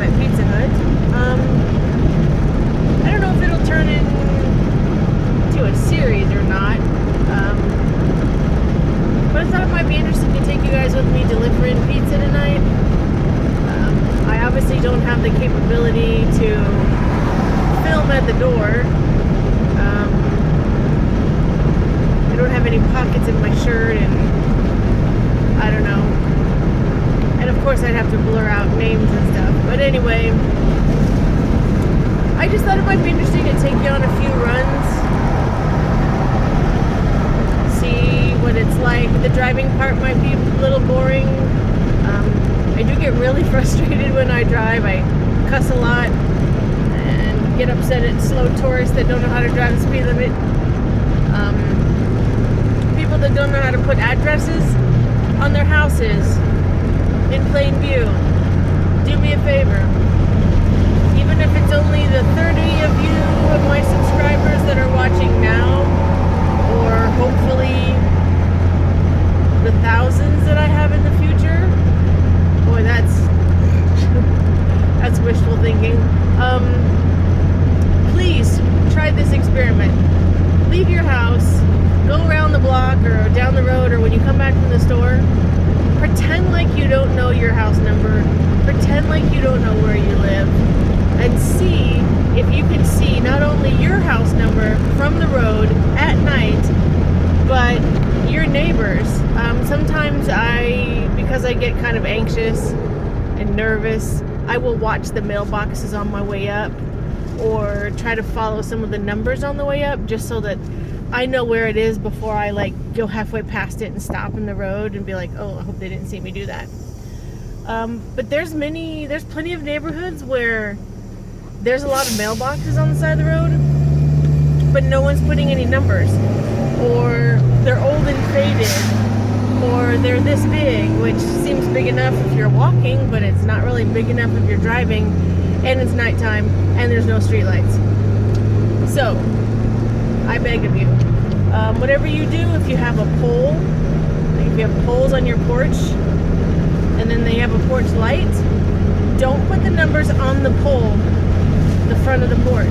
at Pizza Hut. I don't know if it'll turn into a series or not. But I thought it might be interesting to take you guys with me delivering pizza tonight. I obviously don't have the capability to film at the door. I don't have any pockets in my shirt, and I don't know. And of course I'd have to blur out names and stuff. But anyway, I just thought it might be interesting to take you on a few runs. See what it's like. The driving part might be a little boring. I do get really frustrated when I drive. I cuss a lot and get upset at slow tourists that don't know how to drive the speed limit. People that don't know how to put addresses on their houses in plain view. Do me a favor. Even if it's only the 30 of you of my subscribers that are watching now, or hopefully the thousands that I have in the future. Boy, that's wishful thinking. Please try this experiment. Leave your house, go around the block or down the road, or when you come back from the store, pretend like you don't know your house number, pretend like you don't know where you live, and see if you can see not only your house number from the road at night, but your neighbors. Sometimes because I get kind of anxious and nervous, I will watch the mailboxes on my way up, or try to follow some of the numbers on the way up, just so that I know where it is before I go halfway past it and stop in the road and be like, oh, I hope they didn't see me do that. But there's plenty of neighborhoods where there's a lot of mailboxes on the side of the road, but no one's putting any numbers, or they're old and faded, or they're this big, which seems big enough if you're walking, but it's not really big enough if you're driving, and it's nighttime, and there's no streetlights. So, I beg of you, whatever you do, if you have a pole, if you have poles on your porch, and then they have a porch light, don't put the numbers on the pole, the front of the porch,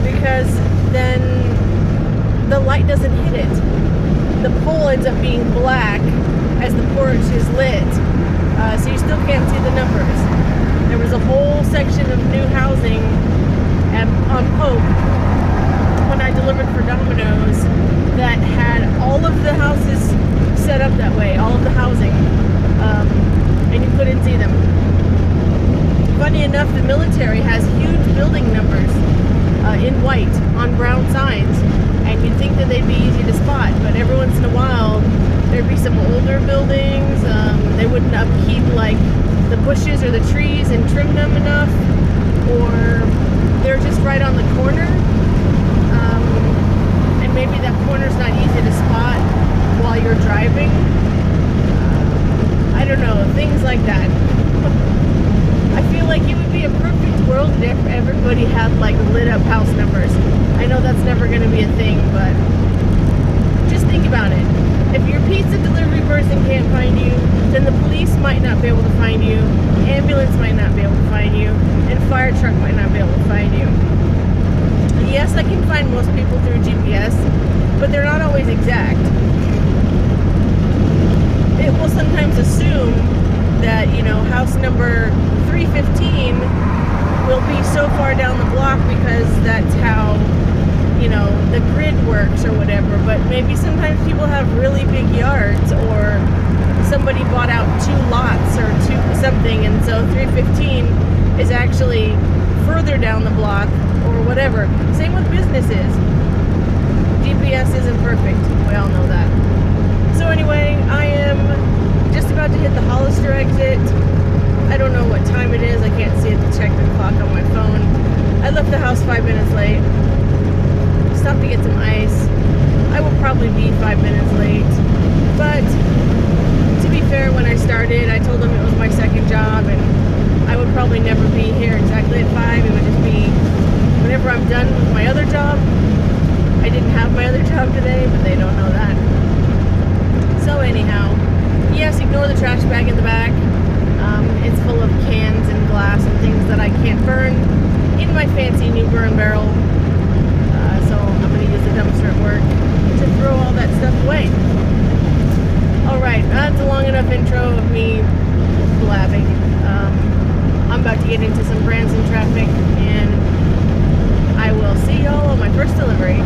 because then the light doesn't hit it. The pole ends up being black as the porch is lit, so you still can't see the numbers. There was a whole section of new housing on Pope when I delivered for Domino's that had all of the houses set up that way, all of the housing, and you couldn't see them. Funny enough, the military has huge building numbers in white on brown signs, and you'd think that they'd be easy to spot, but every once in a while there'd be some older buildings. They wouldn't upkeep the bushes or the trees and trim them enough, or they're just right on the corner, and maybe that corner's not easy to spot while you're driving. I don't know, things like that. I feel like it would be a perfect world if everybody had lit up house numbers. I know that's never going to be a thing, but just think about it. If your pizza delivery person can't find you, then the police might not be able to find you, ambulance might not be able to find you, and fire truck might not be able to find you. Yes, I can find most people through GPS, but they're not always exact. It will sometimes assume that, house number 315 will be so far down the block because that's how, the grid works or whatever. But maybe sometimes people have really big yards, or somebody bought out 2 lots or something, and so 315 is actually further down the block or whatever. Same with businesses. GPS isn't perfect. We all know that. So anyway, I am just about to hit the Hollister exit. I don't know what time it is. I can't see it to check the clock on my phone. I left the house 5 minutes late. Stopped to get some ice. I will probably be 5 minutes late. But to be fair, when I started, I told them it was my second job, and I would probably never be here exactly at 5. It would just be whenever I'm done with my other job. I didn't have my other job today, but they don't know that. So anyhow, yes, ignore the trash bag in the back. It's full of cans and glass and barrel. So I'm going to use the dumpster at work to throw all that stuff away. Alright, that's a long enough intro of me blabbing. I'm about to get into some Branson traffic, and I will see y'all on my first delivery.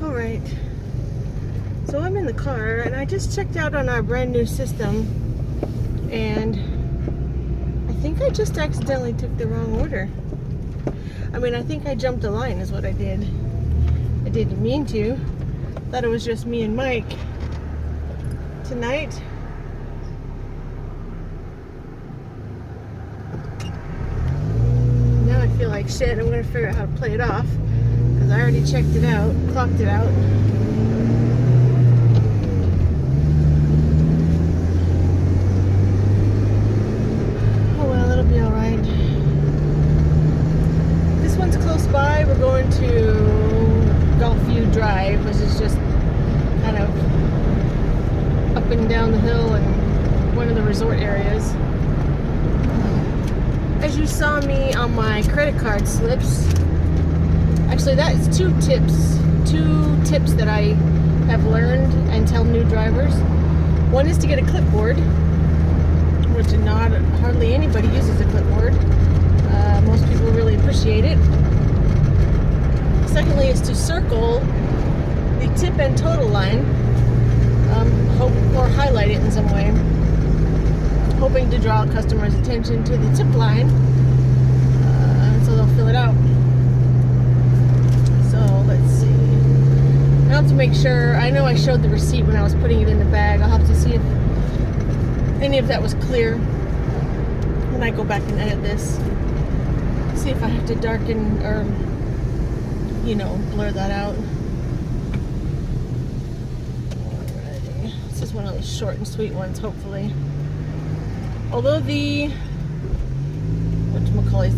Alright, so I'm in the car and I just checked out on our brand new system, and I think I just accidentally took the wrong order. I mean, I think I jumped a line is what I did. I didn't mean to. Thought it was just me and Mike tonight. Now I feel like shit. I'm gonna figure out how to play it off, because I already checked it out, clocked it out. Oh well, it'll be alright. This one's close by. We're going to Gulfview Drive, which is just kind of up and down the hill and one of the resort areas. As you saw me on my credit card slips, actually that's two tips that I have learned and tell new drivers. One is to get a clipboard, which not hardly anybody uses a clipboard. Most people really appreciate it. Secondly is to circle the tip and total line, or highlight it in some way, hoping to draw customers' attention to the tip line, so they'll fill it out. So let's see. I have to make sure. I know I showed the receipt when I was putting it in the bag. I'll have to see if any of that was clear when I go back and edit this. See if I have to darken or, blur that out. Alrighty. This is one of those short and sweet ones, hopefully. Although the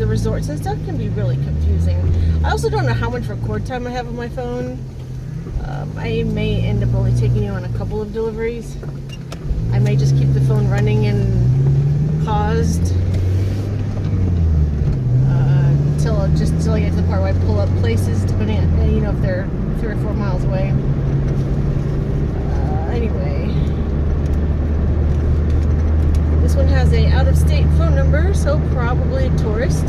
resorts and stuff can be really confusing. I also don't know how much record time I have on my phone. I may end up only taking you on a couple of deliveries. I may just keep the phone running and paused until I get to the part where I pull up places, depending on, if they're 3 or 4 miles away. Anyway, this one has a out-of-state phone number, so probably a tourist.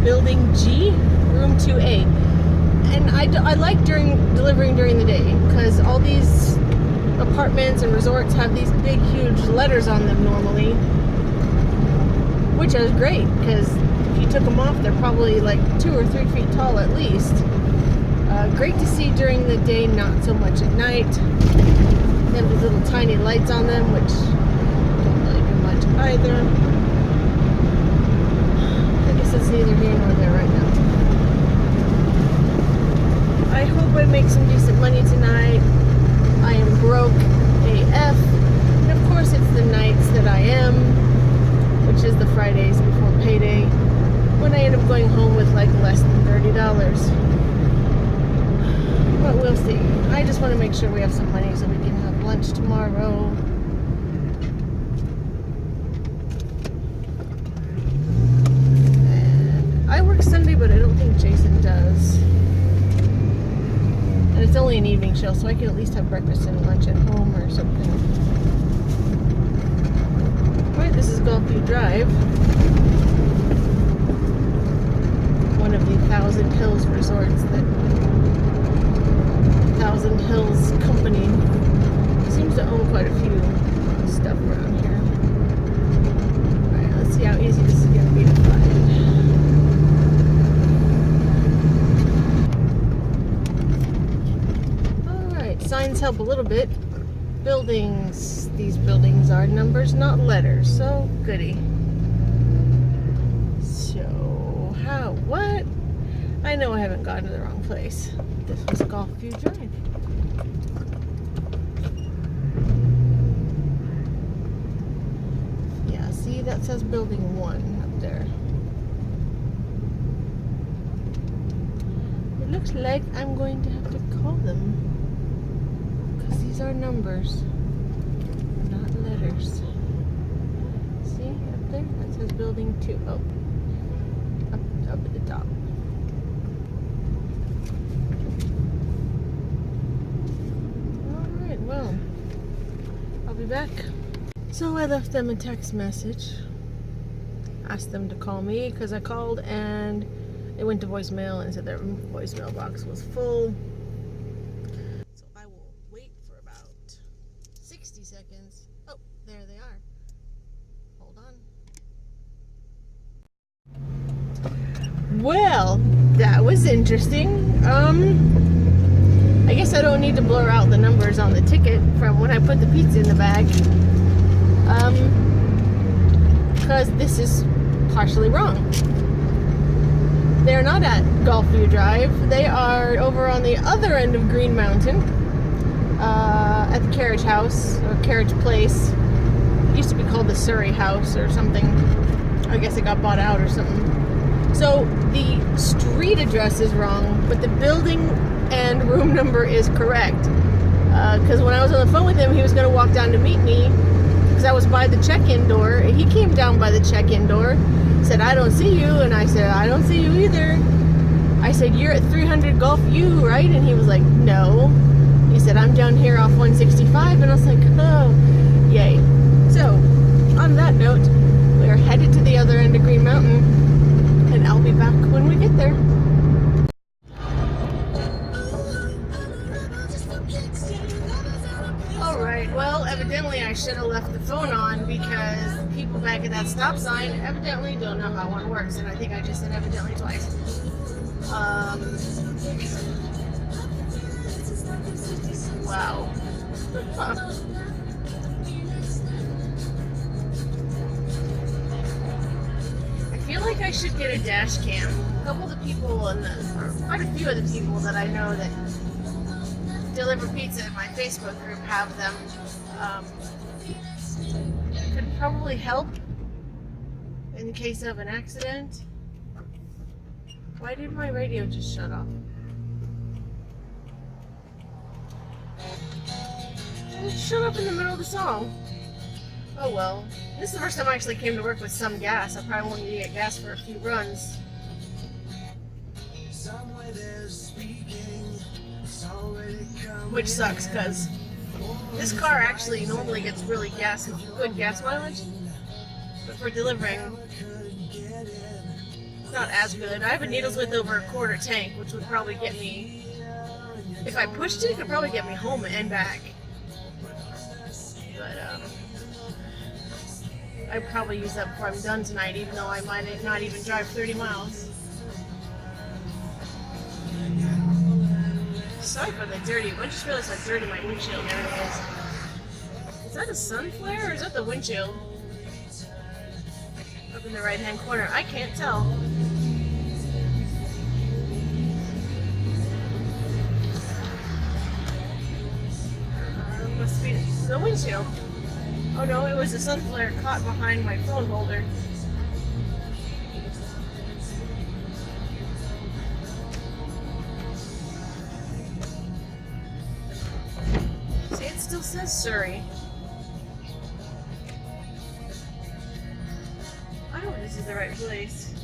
Building G, room 2A. And I like delivering during the day, because all these apartments and resorts have these big, huge letters on them normally, which is great, because if you took them off, they're probably like 2 or 3 feet tall at least. Great to see during the day, not so much at night. They have these little tiny lights on them, which don't really do much either. I guess it's neither here nor there right now. I hope I make some decent money tonight. I am broke AF. And of course it's the nights that I am, which is the Fridays before payday, when I end up going home with like less than $30. But we'll see. I just want to make sure we have some money so we can have lunch tomorrow. And I work Sunday, but I don't think Jason does. And it's only an evening show, so I can at least have breakfast and lunch at home or something. Alright, this is Gulfview Drive. One of the Thousand Hills resorts that Thousand Hills Company seems to own quite a few stuff around here. Alright, let's see how easy this is going to be. little bit. Buildings. These buildings are numbers, not letters. So, goody. So, what? I know I haven't gone to the wrong place. This was Golfview Drive. Yeah, see, that says building 1 up there. It looks like I'm going to have to call them, because these are numbers, not letters. See, up there? That says building 2. Oh, up at the top. Alright, well, I'll be back. So I left them a text message. Asked them to call me because I called and they went to voicemail and said their voicemail box was full. So I will wait for about 60 seconds. Oh, there they are. Hold on. Well, that was interesting. I guess I don't need to blur out the numbers on the ticket from when I put the pizza in the bag. Because this is partially wrong. They're not at Golfview Drive. They are over on the other end of Green Mountain, at the Carriage House, or Carriage Place. It used to be called the Surrey House or something. I guess it got bought out or something. So the street address is wrong, but the building and room number is correct. Because when I was on the phone with him, he was going to walk down to meet me, because I was by the check-in door. He came down by the check-in door, said, "I don't see you," and I said, "I don't see you either." I said, "You're at 300 Golf U, right?" And he was like, "No." He said, "I'm down here off 165," and I was like, "Oh, yay." So, on that note, we are headed to the other end of Green Mountain, and I'll be back when we get there. Alright, well, evidently I should have left the phone on because people back at that stop sign evidently don't know how one works, and I think I just said evidently twice. Wow. I feel like I should get a dash cam. A couple of the people, or quite a few of the people that I know that deliver pizza in my Facebook group have them. Could probably help in case of an accident. Why did my radio just shut off? It shut up in the middle of the song. Oh well. This is the first time I actually came to work with some gas. I probably won't need to get gas for a few runs. Which sucks, because this car actually normally gets really good gas mileage, but for delivering, it's not as good. I have a needles width over a quarter tank, which would probably get me, if I pushed it, it could probably get me home and back. But I'd probably use that before I'm done tonight, even though I might not even drive 30 miles. Sorry for the dirty. I just realized how dirty my windshield area is. Is that a sun flare or is that the windshield? Up in the right hand corner. I can't tell. Must be the windshield. Oh no, it was a sun flare caught behind my phone holder. Still says Surrey. I don't know if this is the right place.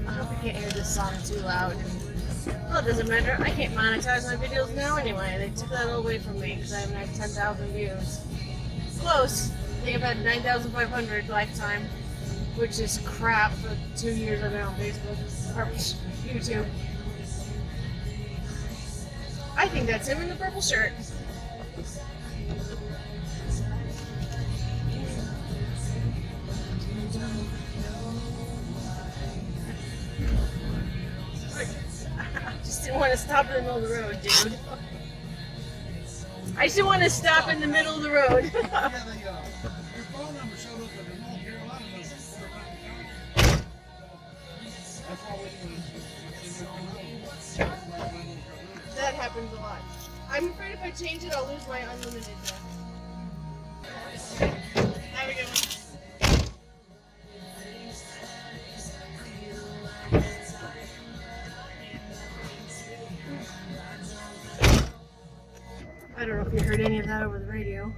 I hope you can't hear this song too loud. Well, it doesn't matter. I can't monetize my videos now anyway. They took that away from me because I haven't had 10,000 views. Close. I think I've had 9,500 lifetime, which is crap for 2 years I've been on Facebook or YouTube. I think that's him in the purple shirt. just didn't want to stop in the middle of the road, dude. I just didn't want to stop in the middle of the road. That happens a lot. I'm afraid if I change it, I'll lose my unlimited. Have a good one. I don't know if you heard any of that over the radio.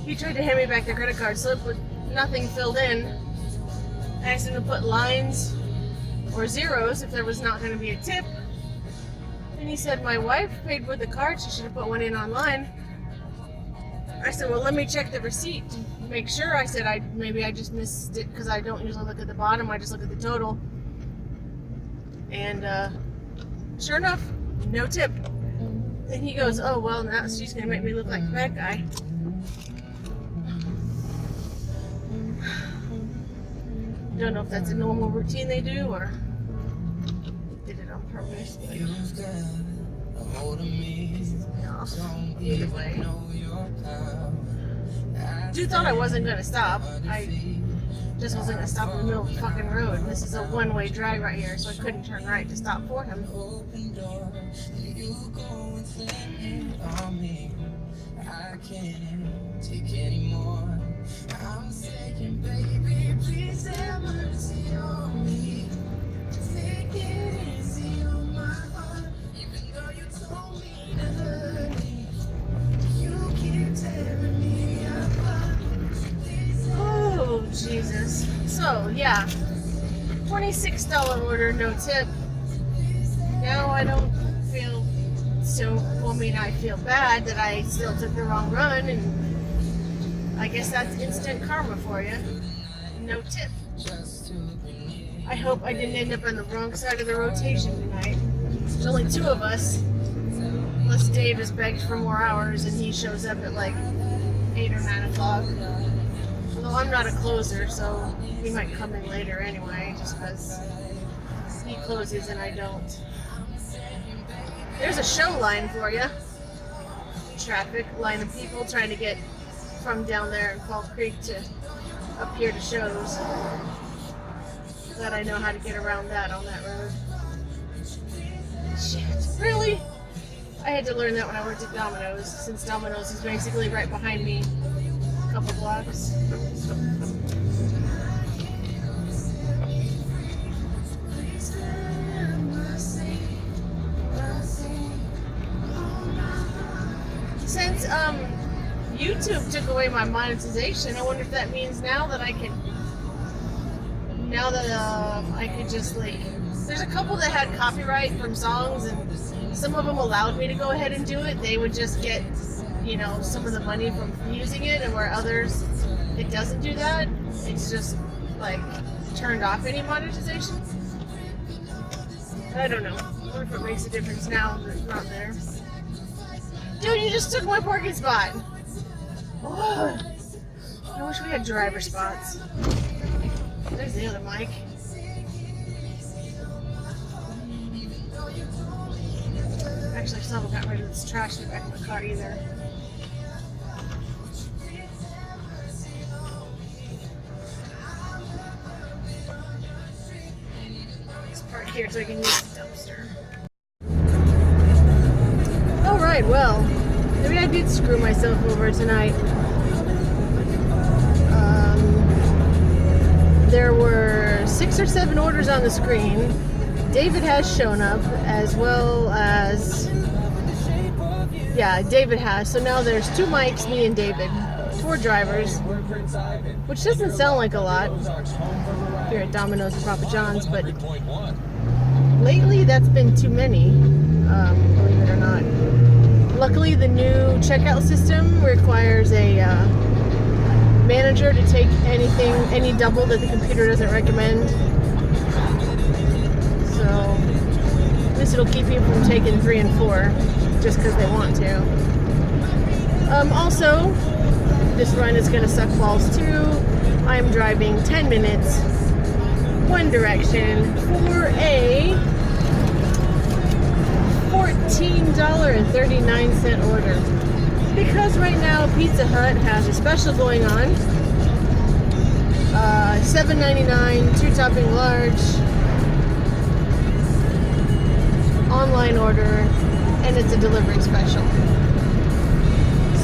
He tried to hand me back the credit card slip with nothing filled in. I asked him to put lines or zeros if there was not going to be a tip. And he said, my wife paid with the card, she should have put one in online. I said, well, let me check the receipt to make sure. I said, maybe I just missed it because I don't usually look at the bottom, I just look at the total. And sure enough, no tip. And he goes, oh, well, now she's going to make me look like the bad guy. Don't know if that's a normal routine they do or did it on purpose. But either way. Dude thought I wasn't going to stop. I just wasn't going to stop in the middle of the fucking road. This is a one-way drive right here, so I couldn't turn right to stop for him. I can't take anymore. I'm saying, baby, please have mercy on me. Take it easy on my heart, even though you told me to hurt me. You keep tearing me apart. Oh, Jesus. So, yeah. $26 order, no tip. Now I don't feel so, well, I mean, I feel bad that I still took the wrong run, and I guess that's instant karma for you. No tip. I hope I didn't end up on the wrong side of the rotation tonight. There's only two of us. Unless Dave has begged for more hours and he shows up at like 8 or 9 o'clock. Although I'm not a closer, so he might come in later anyway, just because he closes and I don't. There's a show line for you. Traffic, line of people trying to get from down there in Fall Creek to up here to shows. Glad I know how to get around that on that road. Shit, really? I had to learn that when I worked at Domino's, since Domino's is basically right behind me, a couple blocks. Since YouTube took away my monetization, I wonder if that means now that I can, I could just like, there's a couple that had copyright from songs and some of them allowed me to go ahead and do it. They would just get, you know, some of the money from using it, and where others, it doesn't do that. It's just like turned off any monetization. I don't know. I wonder if it makes a difference now that it's not there. Dude, you just took my parking spot. Oh, I wish we had driver spots. There's the other mic. Actually, I still haven't got rid of this trash in the back of the car either. Let's park here so I can use the dumpster. Alright, well, maybe I did screw myself over tonight. There were 6 or 7 orders on the screen. David has shown up, as well as, yeah, David has. So now there's 2 mics, me and David, 4 drivers, which doesn't sound like a lot here at Domino's and Papa John's, but lately that's been too many, believe it or not. Luckily, the new checkout system requires a manager to take any double that the computer doesn't recommend. So at least it'll keep you from taking 3 and 4 just because they want to. Also, This run is going to suck balls too. I'm driving 10 minutes one direction for a $14.39 order. Because right now Pizza Hut has a special going on. $7.99, 2-topping large, online order, and it's a delivery special.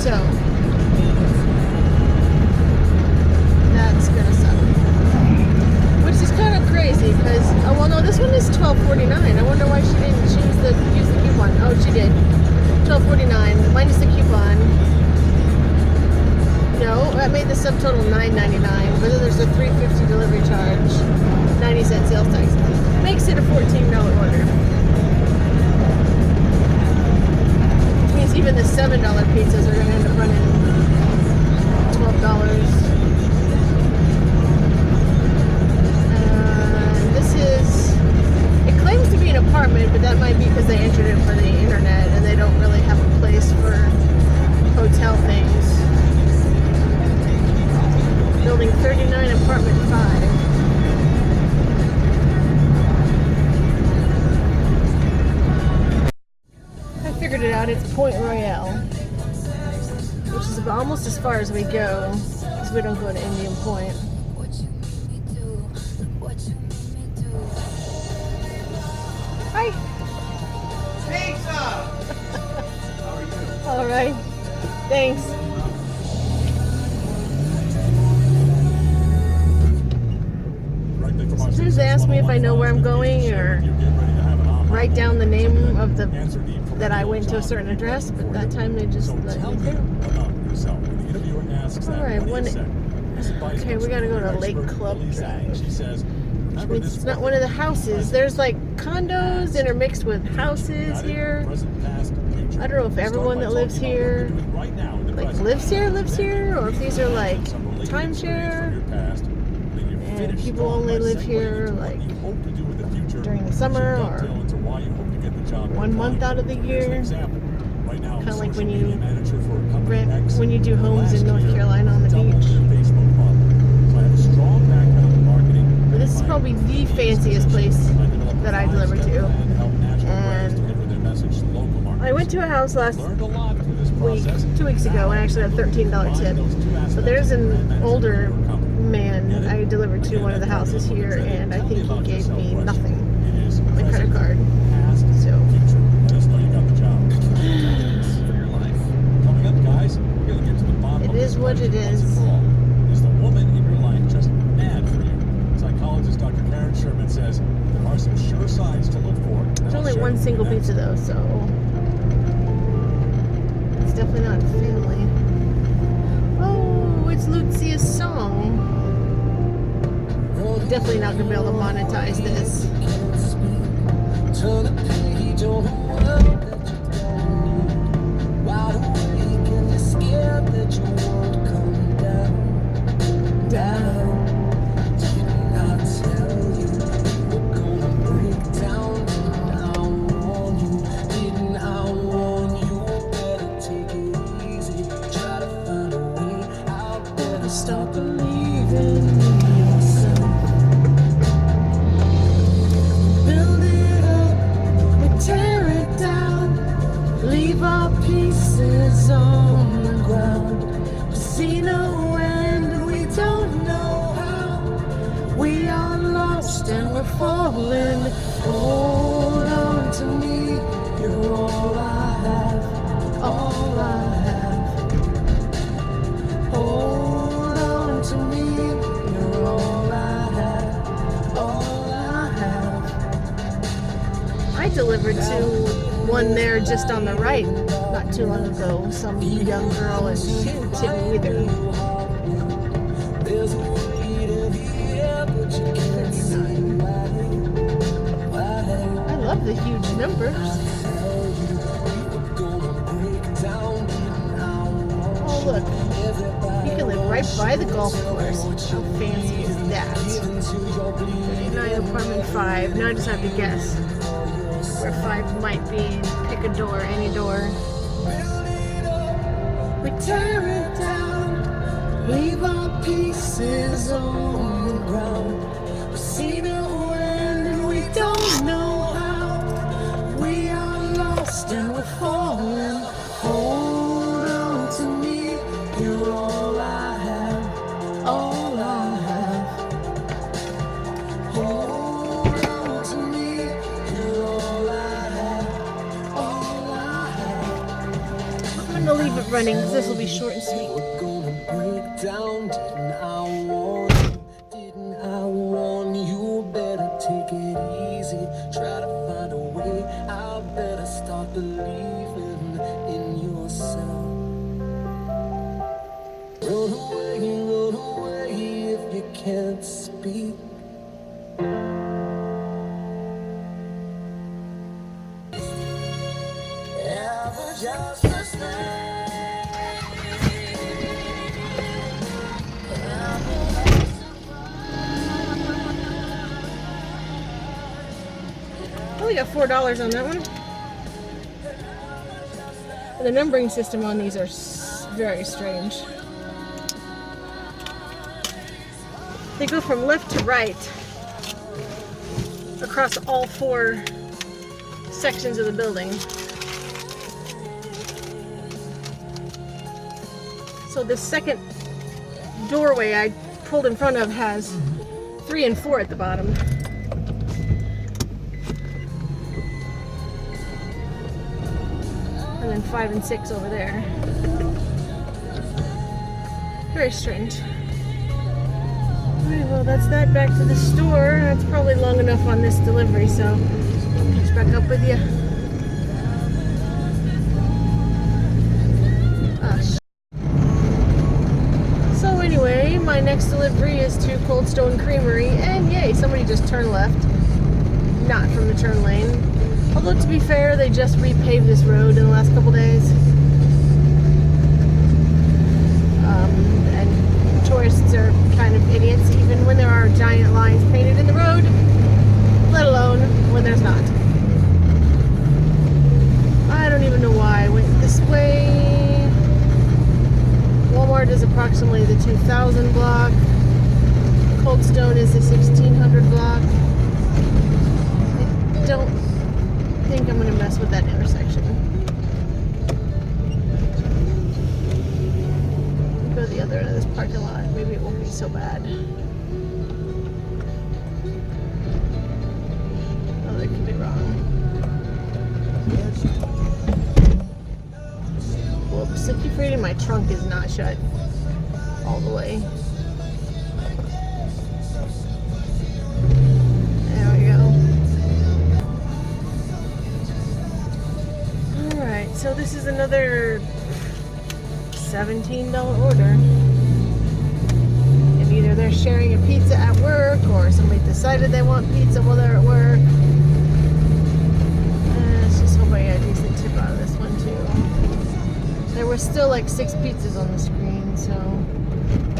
So that's gonna suck. Which is kind of crazy because, oh well, no, this one is $12.49. I wonder why she didn't use the coupon. Oh, she did. $12.49 minus the coupon. No, that made the subtotal $9.99. But then there's a $3.50 delivery charge, 90-cent sales tax. Makes it a $14 order. Which means even the $7 pizzas are going to end up running $12. It claims to be an apartment, but that might be because they entered it for the internet and they don't really have a place for hotel things. Building 39, apartment 5. I figured it out. It's Point Royale, which is about almost as far as we go, because we don't go to Indian Point. Hi. Pizza! How are you? All right. Thanks. Sometimes they ask me if I know where I'm going or write down the name of that I went to a certain address, but that time they just let me through. All right, okay, we gotta go to Lake Club Drive. Which means it's not one of the houses. There's like condos intermixed with houses here. I don't know if everyone that lives here lives here, or if these are like timeshare and people only live here like during the summer or 1 month out of the year. Kind of like when you do homes in North Carolina on the beach. This is probably the fanciest place that I deliver to. And I went to a house last week, 2 weeks ago, and I actually had a $13 tip. But there's an older man I delivered to one of the houses here, and I think he gave me nothing. My credit card. So. It is what it is. Is the woman in your life just mad for you? Psychologist Dr. Karen Sherman says there are some sure signs to look for. There's only one single pizza though, so it's definitely not family. Oh, it's Lucia's song. Definitely not gonna be able to monetize this. Turn the page on the world that you know. Wide awake and you're scared that you won't come down. Didn't I tell you we're gonna break down? Didn't I warn you? Didn't I warn you? Better take it easy. Try to find a way out. Better stop believing in yourself. Build it up, we tear it down. Leave our pieces on the ground. We see no end, we don't know how. We are lost and we're falling. Hold on to me, you're all I have, all I have. Hold on to me, you're all I have, all I have. I delivered to one there just on the right not too long ago. Some young girl, and she didn't tip me either. 39. I love the huge numbers. Oh look, you can live right by the golf course. How fancy is that? 39, apartment 5. Now I just have to guess where 5 might be. Pick a door, any door. We tear it down, Leave our pieces on the ground. We see no end and we don't know how. We are lost and we're falling. Hold on to me, you're all I have, all I have. Hold on to me, you're all I have, all I have. I'm gonna leave it running because this will be short and sweet. We're gonna break down, didn't I warn you? Didn't I warn you? Better take it easy. Try to find a way out. Better start believing in yourself. Run away if you can't speak. Ever just a snake. Oh, we got $4 on that one. And the numbering system on these are very strange. They go from left to right across all 4 sections of the building. So the second doorway I pulled in front of has 3 and 4 at the bottom. And then 5 and 6 over there. Very strange. Alright, well that's that. Back to the store. That's probably long enough on this delivery, so I'll catch back up with you. So anyway, my next delivery is to Cold Stone Creamery, and yay, somebody just turned left. Not from the turn lane. Although to be fair, they just repaved this road in the last couple days. And tourists are kind of idiots, even when there are giant lines painted in the road, let alone when there's not. I don't even know why I went this way. Walmart is approximately the 2000 block. Cold Stone is the 1600 block. I don't think I'm gonna mess with that intersection. Go to the other end of this parking lot. Maybe it won't be so bad. Oh, that could be wrong. Whoops, I keep reading my trunk is not shut all the way. There we go. Alright, so this is another $17 order. And either they're sharing a pizza at work or somebody decided they want pizza while they're at work. Let's just hope I get a decent tip out of this one too. There were still like 6 pizzas on the screen, so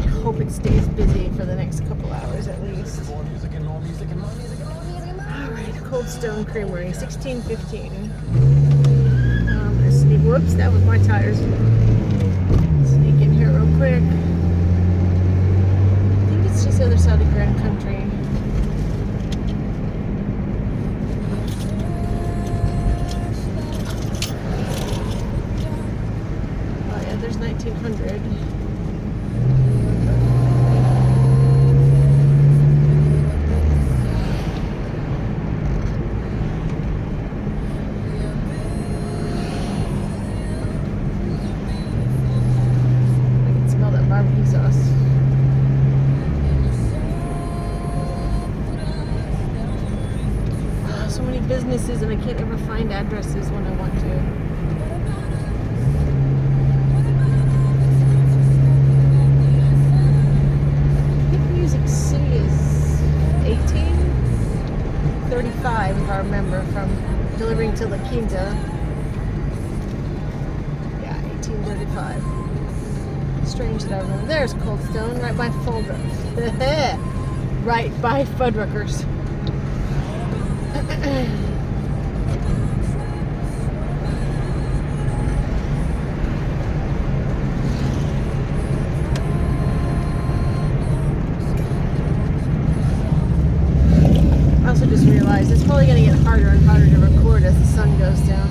I hope it stays busy for the next couple hours at least. Alright, Cold Stone Creamery, 1615. I'm gonna sneak, whoops, that was my tires. Sneak in here real quick. I think it's just the other side of Grand Country. Oh yeah, there's 1900. Barbecue sauce. Oh, so many businesses and I can't ever find addresses when I want to. I think Music City is 1835 if I remember from delivering to La Quinta. Yeah, 1835. Strange that I remember. There's Cold Stone, right by Fuddruckers. Right by Fuddruckers. harder and harder to record as the sun goes down.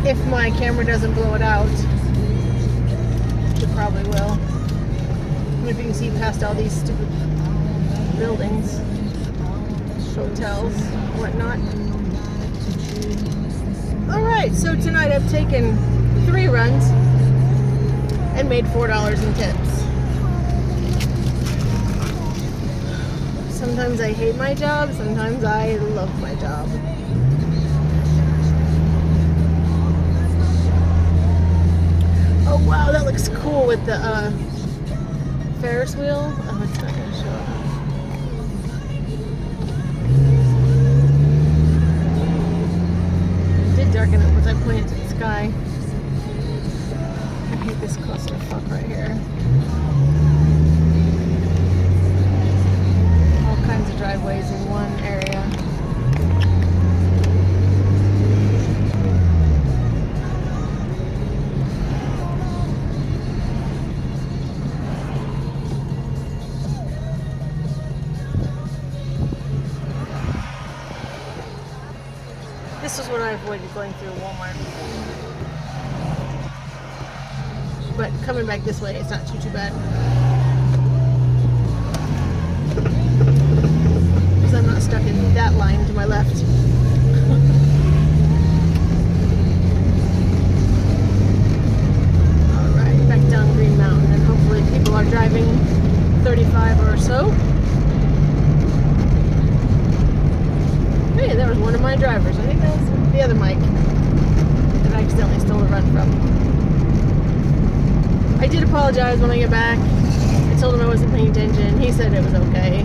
If my camera doesn't blow it out, it probably will. If you can see past all these stupid buildings, hotels, whatnot. Alright, so tonight I've taken 3 runs and made $4 in tips. Sometimes I hate my job, sometimes I love my job. Oh wow, that looks cool with the Ferris wheel. Oh, it's not gonna show up. It did darken up once I pointed to the sky. I hate this clusterfuck right here. All kinds of driveways in one area. This is what I avoided going through Walmart. But coming back this way, it's not too bad. Because I'm not stuck in that line to my left. Alright, back down Green Mountain, and hopefully people are driving 35 or so. Hey, that was one of my drivers. I think that was the other Mike that I accidentally stole a run from. I did apologize when I get back. I told him I wasn't paying attention. He said it was okay.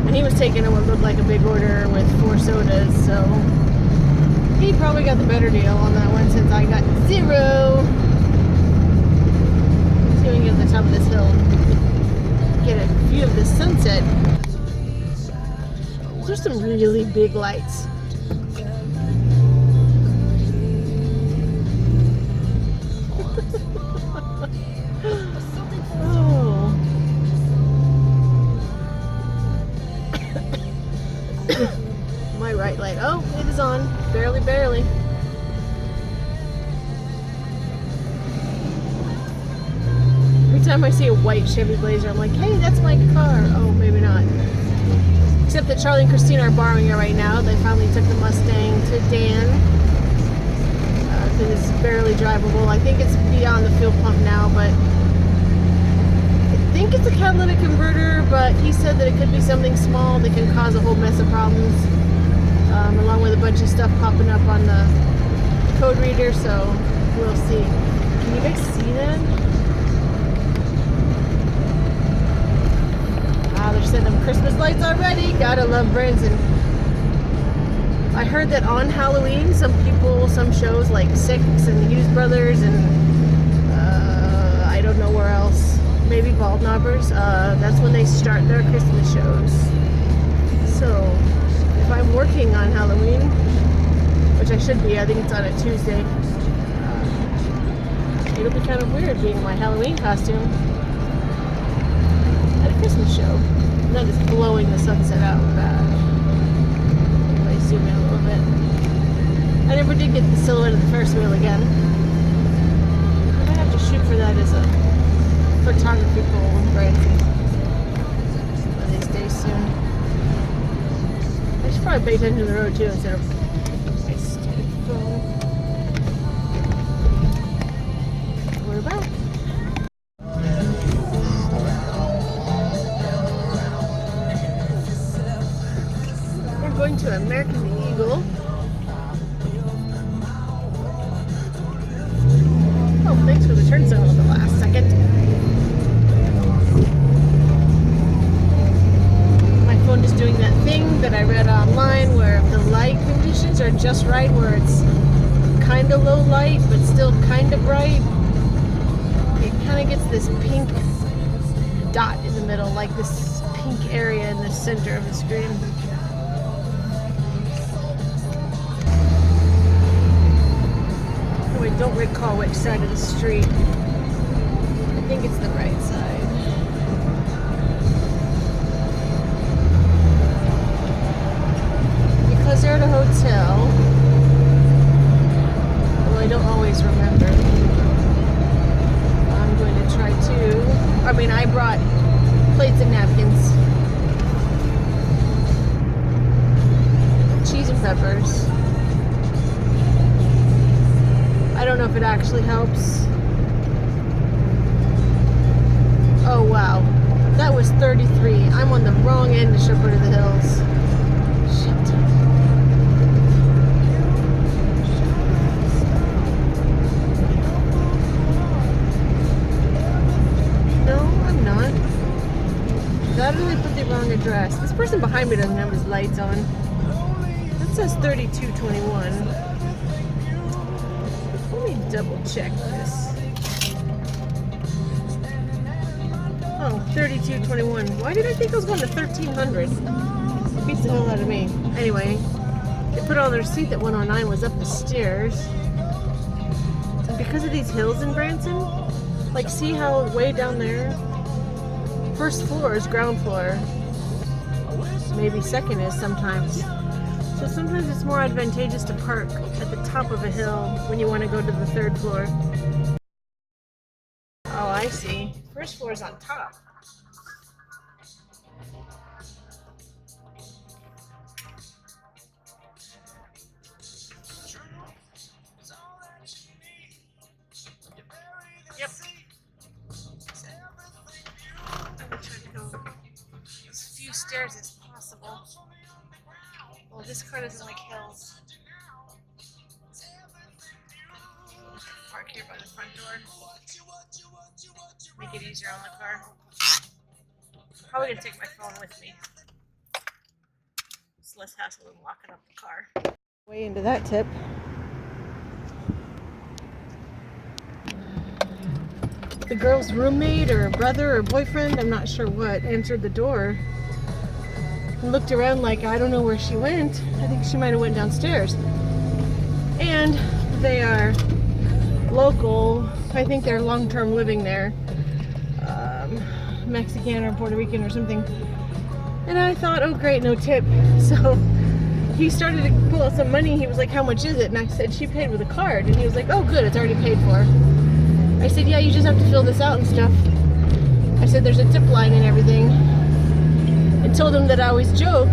And he was taking what looked like a big order with 4 sodas, so he probably got the better deal on that one since I got 0. Let's see if we can get to the top of this hill. Get a view of the sunset. There's some really big lights. Oh. My right light. Oh, it is on. Barely, barely. Every time I see a white Chevy Blazer, I'm like, hey, that's my car. Oh, maybe not. Except that Charlie and Christina are borrowing it right now. They finally took the Mustang to Dan. Because it's barely drivable. I think it's beyond the fuel pump now, but I think it's a catalytic converter, but he said that it could be something small that can cause a whole mess of problems. Along with a bunch of stuff popping up on the code reader, so we'll see. Can you guys see that? They're setting up Christmas lights already. Gotta love Branson. I heard that on Halloween, some shows like Six and the Hughes Brothers and I don't know where else, maybe Bald Knobbers, that's when they start their Christmas shows. So if I'm working on Halloween, which I should be, I think it's on a Tuesday, it'll be kind of weird being in my Halloween costume at a Christmas show. And that is blowing the sunset out bad. If I zoom in a little bit. I never did get the silhouette of the Ferris wheel again. I might have to shoot for that as a photography goal in Branson one of these days soon. I should probably pay attention to the road too instead of my stupid phone. We're back. Going to American Eagle. Oh, thanks for the turn signal at the last second. My phone is doing that thing that I read online where if the light conditions are just right, where it's kind of low light but still kind of bright, it kind of gets this pink dot in the middle, like this pink area in the center of the screen. I don't recall which side of the street think it's the right side. Because they're at a hotel. Well, I don't always remember. I'm going to try to. I brought plates and napkins. Cheese and peppers. I don't know if it actually helps. Oh wow, that was 33. I'm on the wrong end of Shepherd of the Hills. Shit. No, I'm not. That really put the wrong address. This person behind me doesn't have his lights on. That says 3221. Let me double check this. Oh, 3221. Why did I think I was going to 1300? Beats the hell out of me. Anyway, they put on their receipt that 109 was up the stairs. And because of these hills in Branson, like see how way down there, first floor is ground floor. Maybe second is sometimes. So sometimes it's more advantageous to park at the top of a hill when you want to go to the third floor. Oh, I see. First floor is on top. Yep. I'm gonna try to go as few stairs as possible. Well, this car doesn't like hills. Park here by the front door. Make it easier on the car. Probably gonna take my phone with me. It's less hassle than locking up the car. Way into that tip. The girl's roommate or brother or boyfriend, I'm not sure what, answered the door and looked around like, I don't know where she went. I think she might have went downstairs. And they are local. I think they're long-term living there. Mexican or Puerto Rican or something. And I thought, oh great, no tip. So he started to pull out some money. He was like, how much is it? And I said, she paid with a card. And he was like, oh good, it's already paid for. I said, yeah, you just have to fill this out and stuff. I said, there's a tip line and everything. And told him that I always joke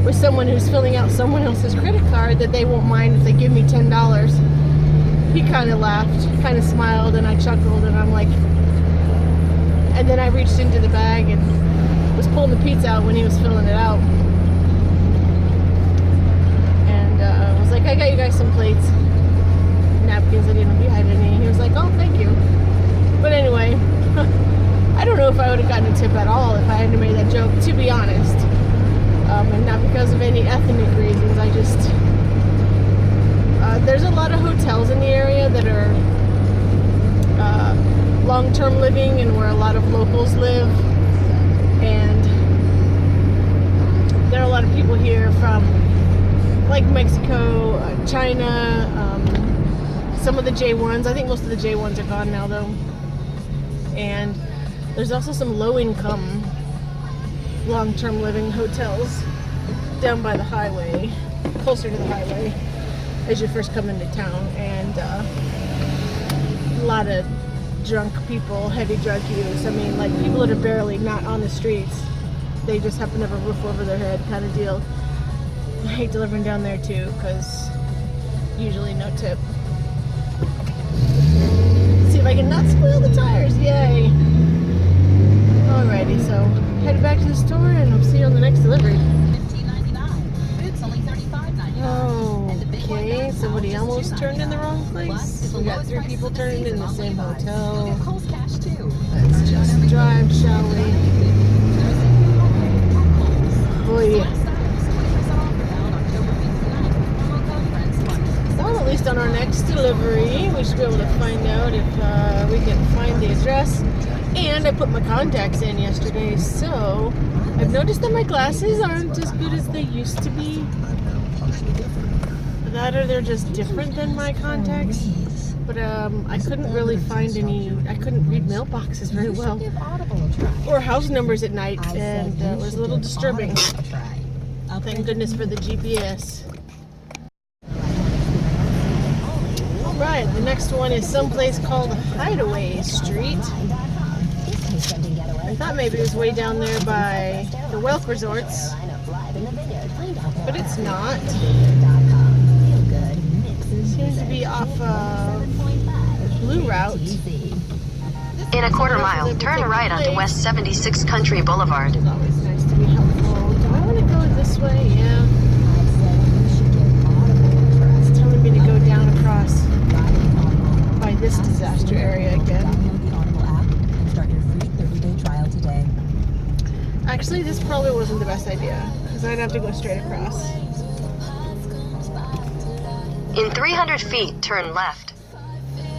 with someone who's filling out someone else's credit card that they won't mind if they give me $10. He kind of laughed, kind of smiled, and I chuckled, and I'm like, and then I reached into the bag and was pulling the pizza out when he was filling it out. And was like, I got you guys some plates, napkins, I didn't know if you had any. He was like, oh, thank you. But anyway, I don't know if I would have gotten a tip at all if I hadn't made that joke, to be honest. And not because of any ethnic reasons, I just... there's a lot of hotels in the area that are long-term living and where a lot of locals live. And there are a lot of people here from like Mexico, China, some of the J1s. I think most of the J1s are gone now though. And there's also some low-income long-term living hotels down by the highway, closer to the highway as you first come into town. And a lot of drunk people, heavy drug use. I mean, like people that are barely not on the streets. They just happen to have a roof over their head kind of deal. I hate delivering down there too, because usually no tip. See if I can not spoil the tires. Yay! Alrighty, so head back to the store and I'll see you on the next delivery. Okay, somebody almost turned in the wrong place. We got 3 people turning in the same hotel. Let's just drive, shall we? Boy. Well, at least on our next delivery, we should be able to find out if we can find the address. And I put my contacts in yesterday, so I've noticed that my glasses aren't as good as they used to be. That or they're just different than my contacts. But I couldn't really find any. I couldn't read mailboxes very well, Give Audible a try. or house numbers at night, I said and you it was a should little give disturbing. Audible a try. Thank goodness for the GPS. All right, the next one is someplace called Hideaway Street. I thought maybe it was way down there by the Welk Resorts, but it's not. It seems to be off of Blue Route. In a quarter mile, turn right onto West 76 Country Boulevard. It's always nice to be helpful. Do I want to go this way? Yeah. It's telling me to go down across by this disaster area again. Download the Audible app and start your free 30-day trial today. Actually, this probably wasn't the best idea, because I'd have to go straight across. In 300 feet, turn left.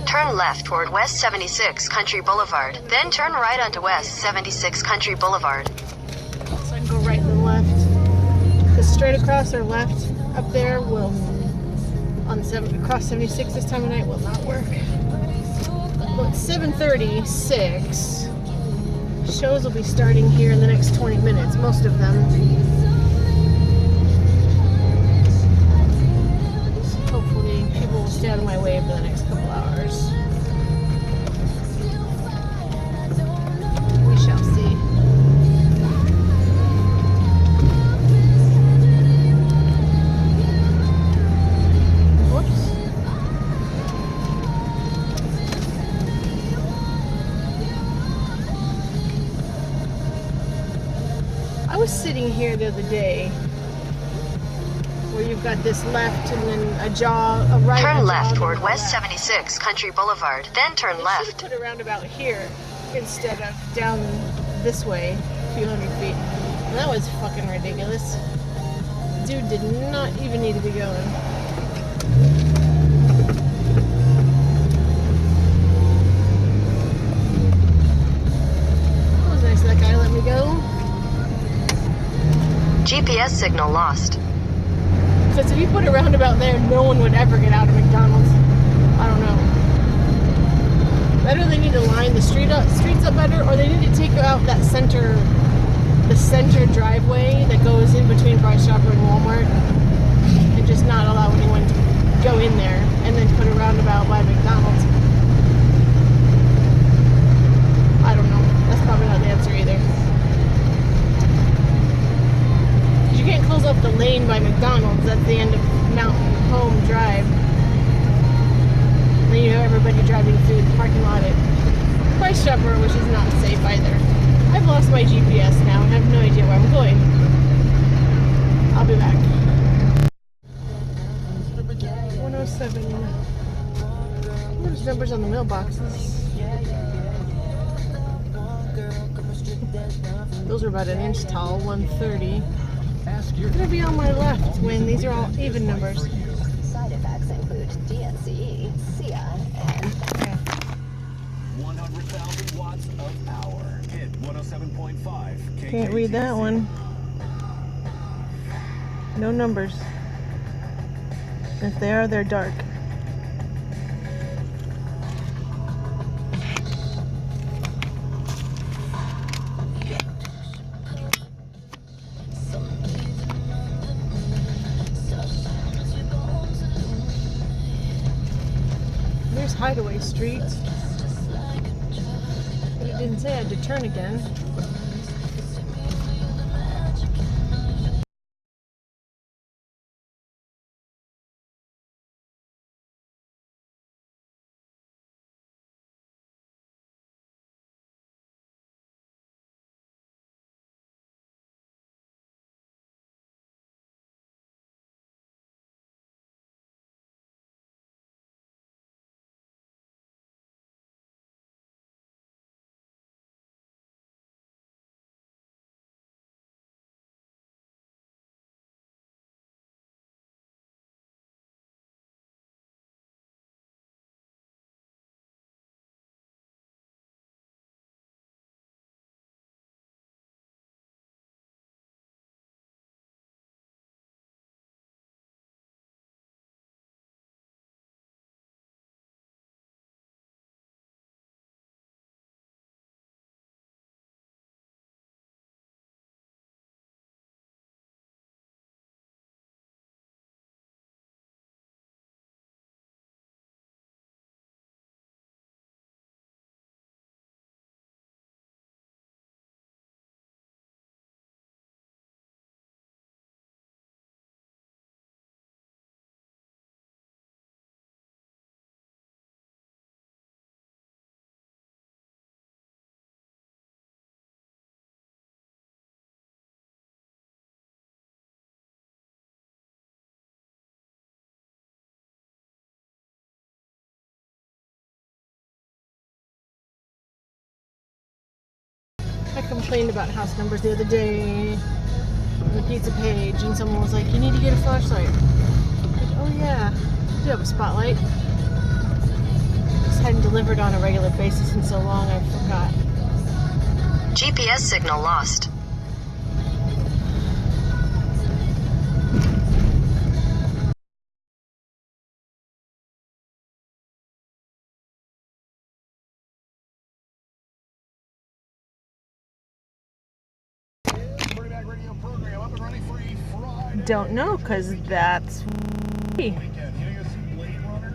Turn left toward West 76 Country Boulevard, then turn right onto West 76 Country Boulevard. So I can go right and then left. Because straight across or left up there will, across 76 this time of night, will not work. Well, it's 7:36. Shows will be starting here in the next 20 minutes, most of them. Hopefully people will stay out of my way for the next couple hours. We shall see. Whoops. I was sitting here the other day where you've got this left and then a right. Turn left toward West 76 Country Boulevard, then turn They left. should have put a roundabout here instead of down this way a few hundred feet. And that was fucking ridiculous. Dude did not even need to be going. That was nice of that guy to let me go. GPS signal lost. Because if you put a roundabout there, no one would ever get out of McDonald's. I don't know. Better they need to line the streets up better, or they need to take out that center driveway that goes in between Price Chopper and Walmart, and just not allow anyone to go in there, and then put a roundabout by McDonald's. I don't know. That's probably not the answer either. You can't close up the lane by McDonald's. That's the end of Mountain Home Drive. Then you have everybody driving through the parking lot at Price Chopper, which is not safe either. I've lost my GPS now and have no idea where I'm going. I'll be back. 107. There's numbers on the mailboxes. Those are about an inch tall, 130. It's gonna be on my left when these are all even numbers. Side effects include DNC, SIA, and 100,000 watts of power. Hit 107.5. Can't read that one. No numbers. If they are, they're dark. There's Hideaway Street. But it didn't say I had to turn again. I complained about house numbers the other day on the pizza page, and someone was like, "You need to get a flashlight." Like, oh yeah, I do have a spotlight. Just hadn't delivered on a regular basis in so long, I forgot. GPS signal lost. Pretty Bag Radio program up and running for you Friday. Don't know, cause that's Weekend. You gonna go see Blade Runner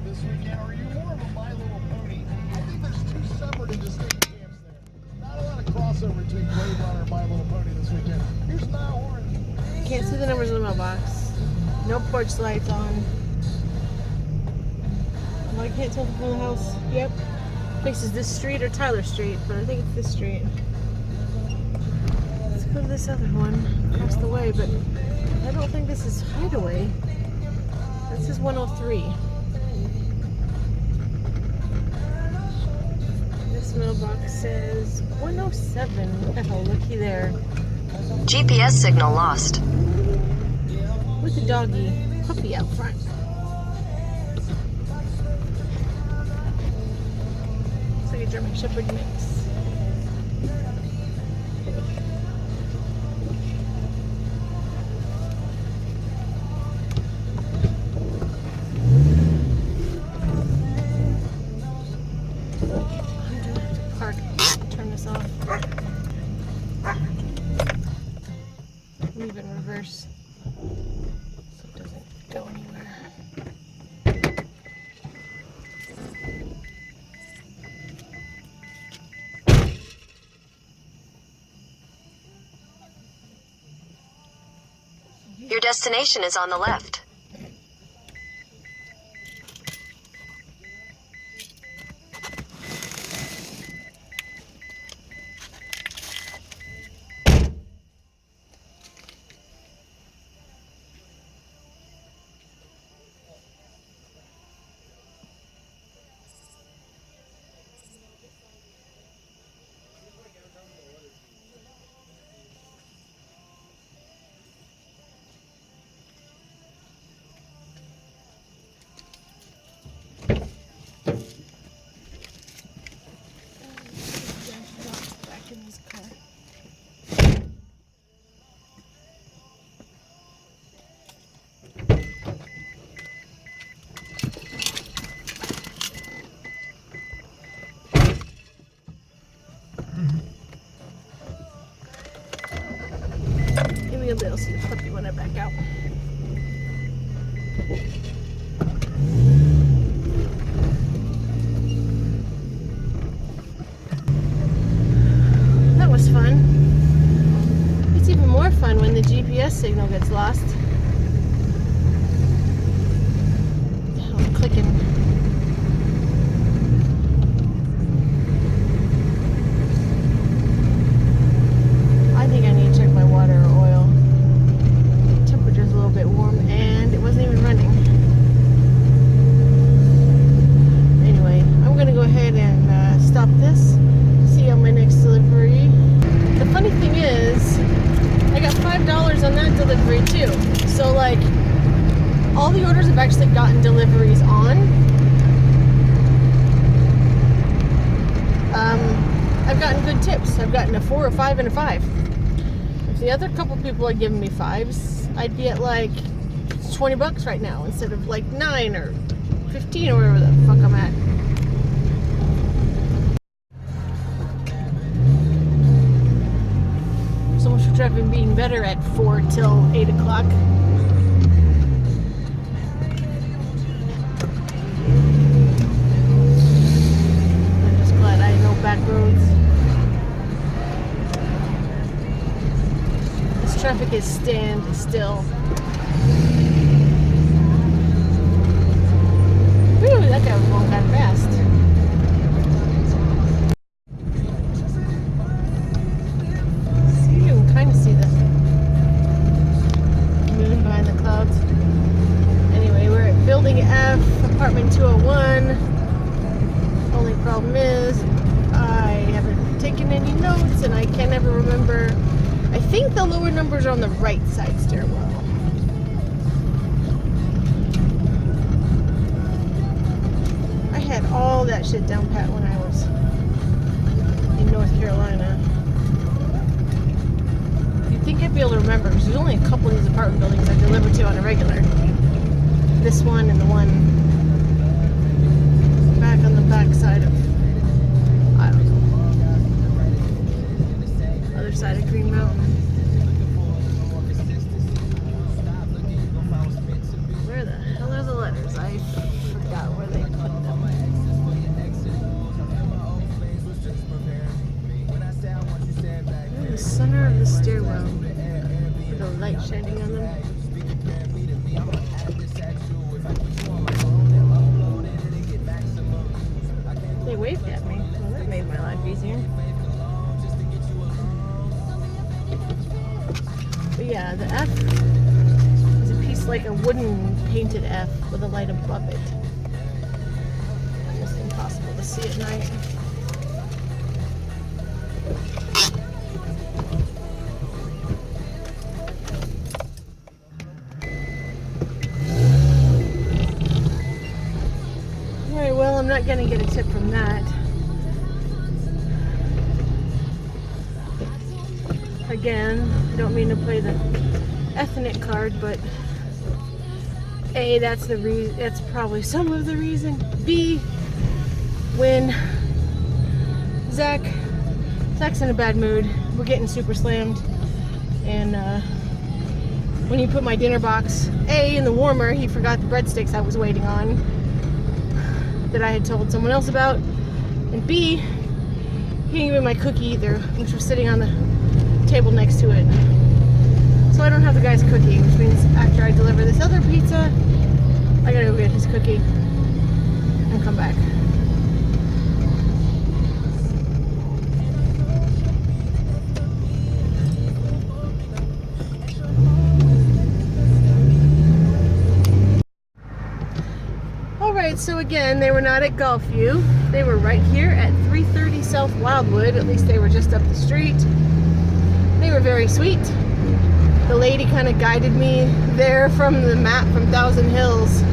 this weekend? Or are you more of a My Little Pony? I think there's two separate and distinct camps there. Not a lot of crossover between Blade Runner and My Little Pony this weekend. Here's Niall Horn. Can't see the numbers in the mailbox. No porch lights on. Well, I can't tell from the house. Yep. Faces this street or Tyler Street, but I think it's this street. Let's go to this other one across the way, but I don't think this is Hideaway. This is 103. This mailbox says 107. Oh, looky there. GPS signal lost. With the doggy puppy out front. It's like a German Shepherd mix. I'm gonna have to park. Turn this off. Leave it in reverse so it doesn't go anywhere. Your destination is on the left. Back in his car. Maybe you'll be able to see the puppy when I back out. That was fun. It's even more fun when the GPS signal gets lost. I'm clicking. I think I need to check my water or oil. Temperature's a little bit warm and it wasn't even running. Anyway, I'm gonna go ahead and stop this. See you on my next delivery. The funny thing is, I got $5 on that delivery too. So like, all the orders I've actually gotten deliveries on, I've gotten good tips. I've gotten a 4, a 5, and a 5. If the other couple people had given me 5s, I'd be at like $20 right now instead of like 9 or 15 or whatever the fuck I'm at. So much for traffic being better at 4 till 8 o'clock. I'm just glad I know back roads. This traffic is stand still. Whew, that guy was going kind of fast. You can kind of see the moon behind the clouds. Anyway, we're at Building F, apartment 201. Only problem is, I haven't taken any notes lower numbers are on the right side stairwell. I had all that shit down pat when I was in North Carolina. You'd think I'd be able to remember because there's only a couple of these apartment buildings I deliver to on a regular. This one and the one back on the back side of, I don't know, other side of Green Mountain. Where the hell are the letters? I forgot where they put them. In the center of the stairwell with a light shining on them. They waved at me. Well, that made my life easier. But yeah, the F is a piece like a wooden painted F with a light above it. Almost impossible to see at night. Alright, well, I'm not gonna get a tip from that. Again, I don't mean to play the ethnic card, but A, that's the reason. That's probably some of the reason. B, when Zach's in a bad mood, we're getting super slammed, and when he put my dinner box A in the warmer, he forgot the breadsticks I was waiting on that I had told someone else about, and B, he didn't give me my cookie either, which was sitting on the table next to it. So I don't have the guy's cookie, which means after I deliver this other pizza, I gotta go get his cookie and come back. Alright, so again, they were not at Gulfview. They were right here at 330 South Wildwood. At least they were just up the street. They were very sweet. The lady kind of guided me there from the map from Thousand Hills.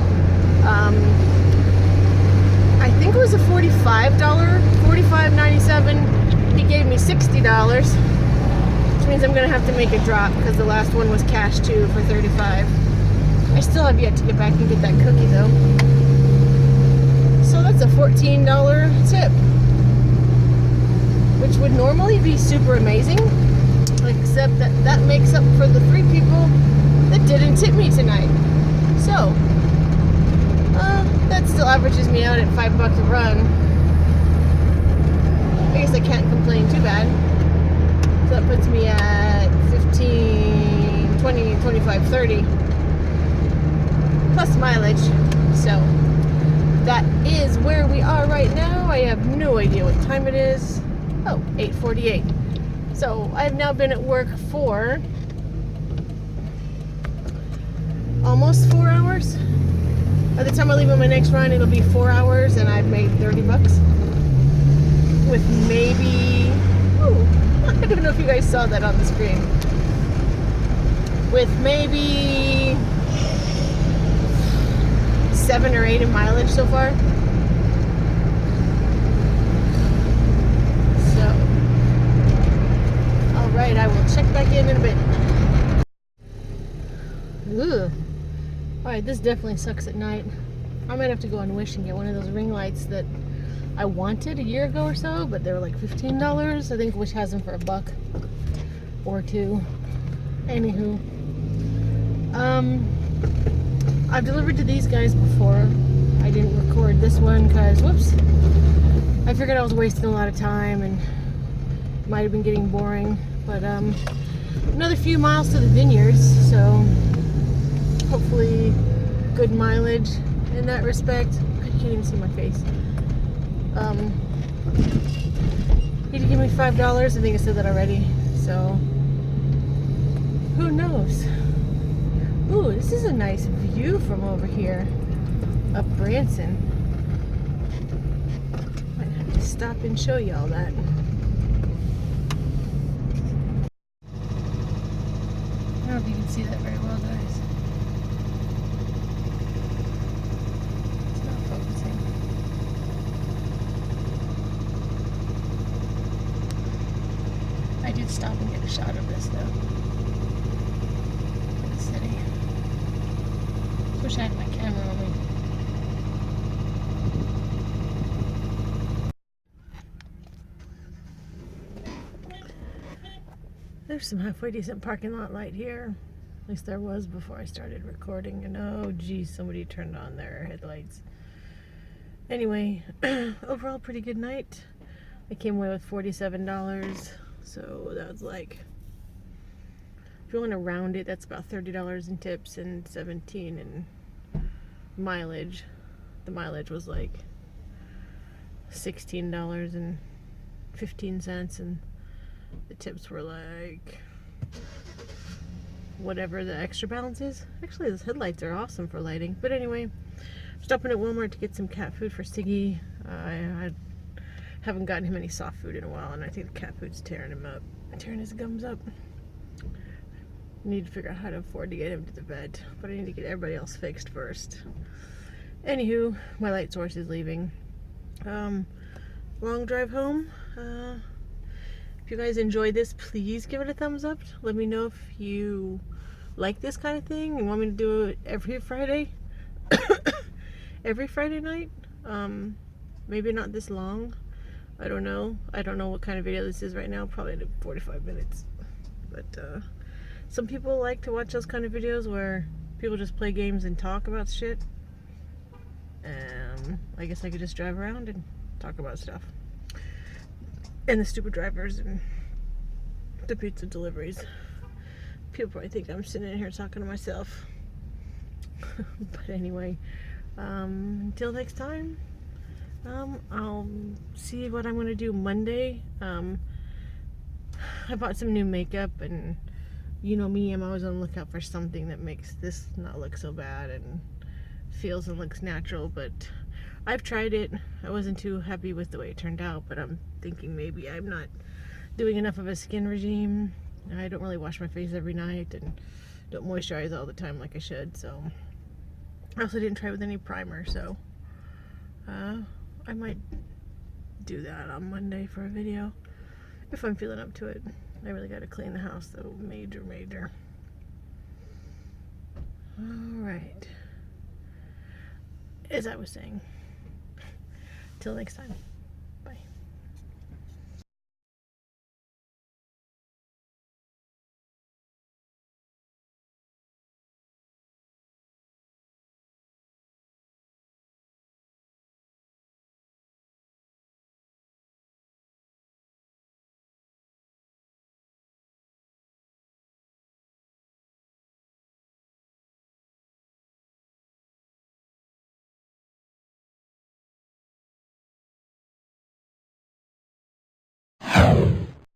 I think it was a $45.97. He gave me $60, which means I'm gonna have to make a drop because the last one was cash too for $35. I still have yet to get back and get that cookie though. So that's a $14 tip, which would normally be super amazing, except that makes up for the 3 people that didn't tip me tonight. So that still averages me out at $5 a run. I guess I can't complain too bad. So that puts me at 15, 20, 25, 30 plus mileage. So that is where we are right now. I have no idea what time it is. Oh, 8:48. So I've now been at work for almost 4 hours. By the time I leave on my next run, it'll be 4 hours, and I've made $30 with maybe, I don't know if you guys saw that on the screen, with maybe 7 or 8 in mileage so far. So, all right, I will check back in a bit. Ugh. Alright, this definitely sucks at night. I might have to go on Wish and get one of those ring lights that I wanted a year ago or so, but they were like $15. I think Wish has them for $1 or $2. Anywho, I've delivered to these guys before. I didn't record this one because, whoops, I figured I was wasting a lot of time and might have been getting boring. But another few miles to the vineyards, so hopefully good mileage in that respect. I can't even see my face. He did give me $5. I think I said that already. So who knows? Ooh, this is a nice view from over here up Branson. Might have to stop and show y'all that. know if you can see that very well, guys. It's not focusing. I did stop and get a shot of this, though. The city. Wish I had my camera on me. There's some halfway decent parking lot light here. At least there was before I started recording. And oh geez, somebody turned on their headlights. Anyway, overall pretty good night. I came away with $47. So that was like, if you want to round it, that's about $30 in tips and $17 in mileage. The mileage was like $16.15, and the tips were like whatever the extra balance is. Actually, those headlights are awesome for lighting. But anyway, stopping at Walmart to get some cat food for Siggy. I haven't gotten him any soft food in a while, and I think the cat food's tearing him up, tearing his gums up. I need to figure out how to afford to get him to the vet, but I need to get everybody else fixed first. Anywho, my light source is leaving. Long drive home. If you guys enjoyed this, please give it a thumbs up. Let me know if you like this kind of thing and want me to do it every Friday. Every Friday night. Maybe not this long. I don't know. I don't know what kind of video this is right now. Probably 45 minutes. But some people like to watch those kind of videos where people just play games and talk about shit. I guess I could just drive around and talk about stuff. And the stupid drivers and the pizza deliveries. People probably think I'm sitting in here talking to myself. But anyway, until next time, I'll see what I'm going to do Monday. I bought some new makeup, and you know me, I'm always on the lookout for something that makes this not look so bad and feels and looks natural. But I've tried it. I wasn't too happy with the way it turned out, but I'm thinking maybe I'm not doing enough of a skin regime. I don't really wash my face every night and don't moisturize all the time like I should, so I also didn't try with any primer, so I might do that on Monday for a video if I'm feeling up to it. I really got to clean the house though, major. Alright, as I was saying, till next time.